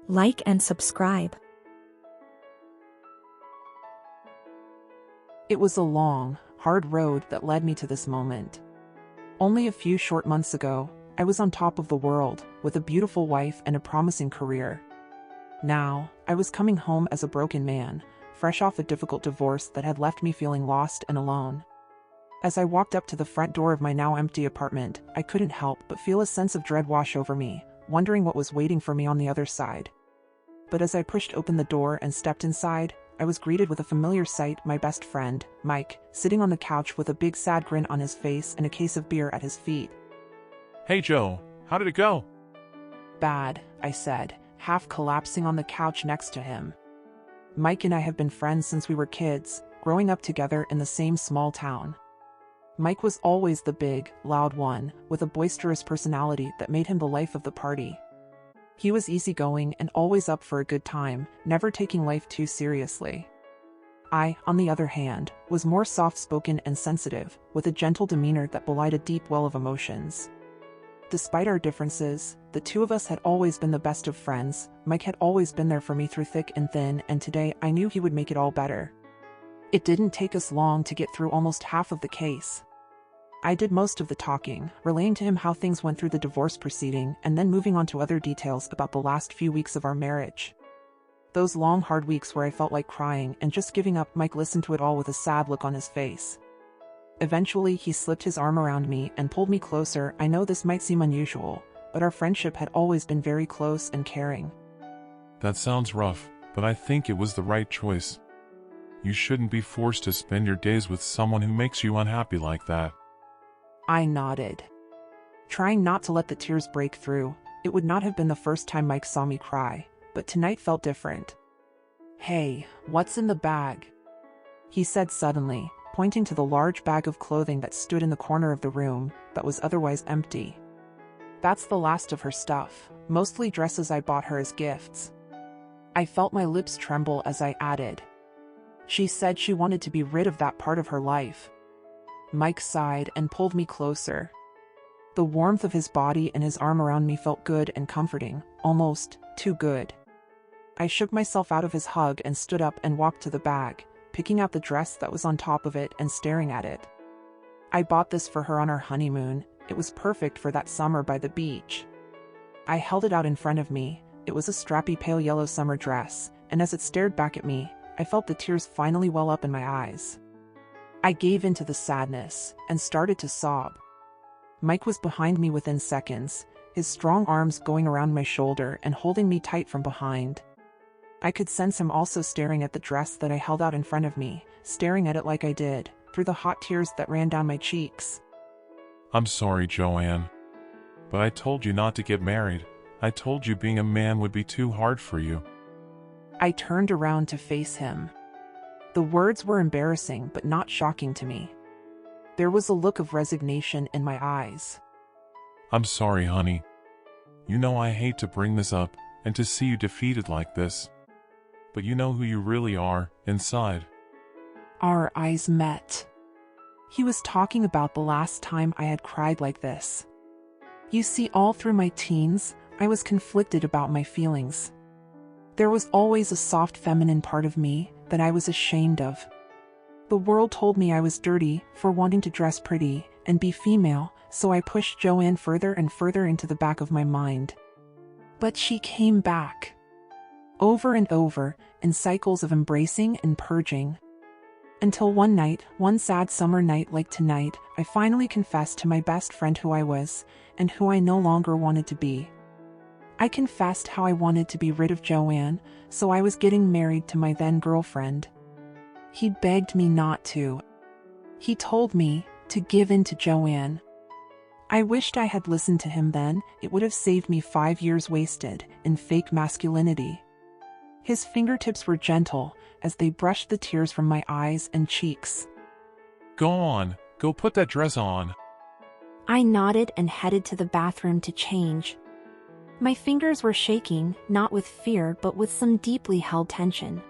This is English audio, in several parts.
Like and subscribe. It was a long, hard road that led me to this moment. Only a few short months ago, I was on top of the world, with a beautiful wife and a promising career. Now, I was coming home as a broken man, fresh off a difficult divorce that had left me feeling lost and alone. As I walked up to the front door of my now empty apartment, I couldn't help but feel a sense of dread wash over me, wondering what was waiting for me on the other side. But as I pushed open the door and stepped inside, I was greeted with a familiar sight: my best friend, Mike, sitting on the couch with a big sad grin on his face and a case of beer at his feet. Hey Joe, how did it go? Bad, I said, half collapsing on the couch next to him. Mike and I have been friends since we were kids, growing up together in the same small town. Mike was always the big, loud one, with a boisterous personality that made him the life of the party. He was easygoing and always up for a good time, never taking life too seriously. I, on the other hand, was more soft-spoken and sensitive, with a gentle demeanor that belied a deep well of emotions. Despite our differences, the two of us had always been the best of friends. Mike had always been there for me through thick and thin, and today I knew he would make it all better. It didn't take us long to get through almost half of the case. I did most of the talking, relaying to him how things went through the divorce proceeding and then moving on to other details about the last few weeks of our marriage. Those long, hard weeks where I felt like crying and just giving up. Mike listened to it all with a sad look on his face. Eventually, he slipped his arm around me and pulled me closer. I know this might seem unusual, but our friendship had always been very close and caring. That sounds rough, but I think it was the right choice. You shouldn't be forced to spend your days with someone who makes you unhappy like that. I nodded, trying not to let the tears break through. It would not have been the first time Mike saw me cry, but tonight felt different. "Hey, what's in the bag?" he said suddenly, pointing to the large bag of clothing that stood in the corner of the room, that was otherwise empty. "That's the last of her stuff, mostly dresses I bought her as gifts." I felt my lips tremble as I added, "She said she wanted to be rid of that part of her life." Mike sighed and pulled me closer. The warmth of his body and his arm around me felt good and comforting, almost too good. I shook myself out of his hug and stood up and walked to the bag, picking out the dress that was on top of it and staring at it. I bought this for her on our honeymoon. It was perfect for that summer by the beach. I held it out in front of me. It was a strappy pale yellow summer dress, and as it stared back at me, I felt the tears finally well up in my eyes. I gave in to the sadness and started to sob. Mike was behind me within seconds, his strong arms going around my shoulder and holding me tight from behind. I could sense him also staring at the dress that I held out in front of me, staring at it like I did, through the hot tears that ran down my cheeks. I'm sorry, Joanne. But I told you not to get married. I told you being a man would be too hard for you. I turned around to face him. The words were embarrassing but not shocking to me. There was a look of resignation in my eyes. I'm sorry, honey. You know I hate to bring this up and to see you defeated like this. But you know who you really are, inside. Our eyes met. He was talking about the last time I had cried like this. You see, all through my teens, I was conflicted about my feelings. There was always a soft feminine part of me that I was ashamed of. The world told me I was dirty for wanting to dress pretty and be female, so I pushed Joanne further and further into the back of my mind. But she came back. Over and over, in cycles of embracing and purging. Until one night, one sad summer night like tonight, I finally confessed to my best friend who I was, and who I no longer wanted to be. I confessed how I wanted to be rid of Joanne, so I was getting married to my then girlfriend. He begged me not to. He told me to give in to Joanne. I wished I had listened to him then. It would have saved me 5 years wasted in fake masculinity. His fingertips were gentle as they brushed the tears from my eyes and cheeks. Go on, go put that dress on. I nodded and headed to the bathroom to change. My fingers were shaking, not with fear but with some deeply held tension.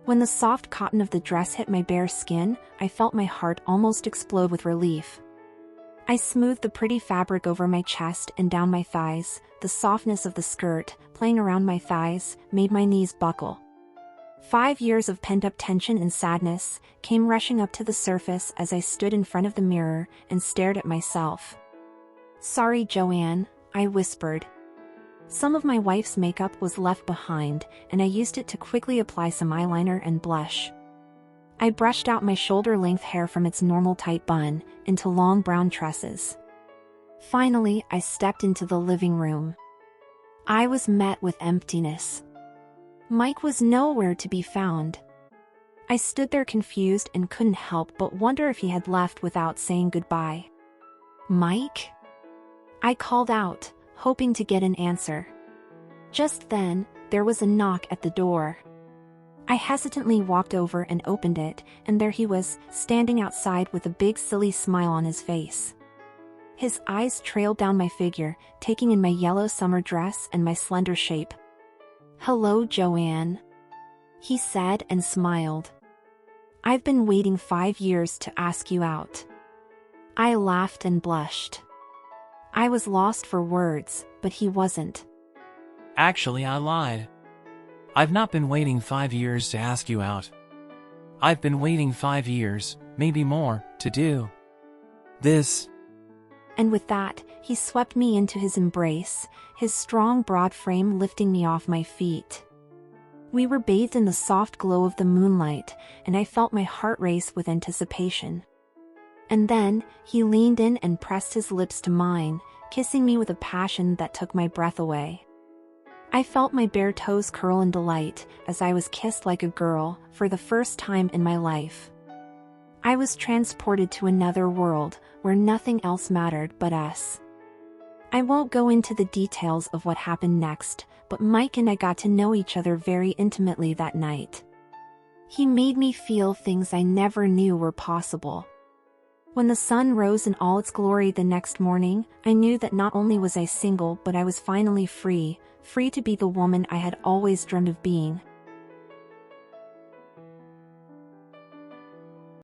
When the soft cotton of the dress hit my bare skin, I felt my heart almost explode with relief. I smoothed the pretty fabric over my chest and down my thighs. The softness of the skirt, playing around my thighs, made my knees buckle. 5 years of pent-up tension and sadness came rushing up to the surface as I stood in front of the mirror and stared at myself. "Sorry, Joanne," I whispered. Some of my wife's makeup was left behind, and I used it to quickly apply some eyeliner and blush. I brushed out my shoulder-length hair from its normal tight bun into long brown tresses. Finally, I stepped into the living room. I was met with emptiness. Mike was nowhere to be found. I stood there confused and couldn't help but wonder if he had left without saying goodbye. "Mike?" I called out, hoping to get an answer. Just then, there was a knock at the door. I hesitantly walked over and opened it, and there he was, standing outside with a big silly smile on his face. His eyes trailed down my figure, taking in my yellow summer dress and my slender shape. "Hello, Joanne," he said and smiled. "I've been waiting 5 years to ask you out." I laughed and blushed. I was lost for words, but he wasn't. Actually, I lied. I've not been waiting 5 years to ask you out. I've been waiting 5 years, maybe more, to do this. And with that, he swept me into his embrace, his strong broad frame lifting me off my feet. We were bathed in the soft glow of the moonlight, and I felt my heart race with anticipation. And then, he leaned in and pressed his lips to mine, kissing me with a passion that took my breath away. I felt my bare toes curl in delight as I was kissed like a girl for the first time in my life. I was transported to another world where nothing else mattered but us. I won't go into the details of what happened next, but Mike and I got to know each other very intimately that night. He made me feel things I never knew were possible. When the sun rose in all its glory the next morning, I knew that not only was I single but I was finally free to be the woman I had always dreamed of being.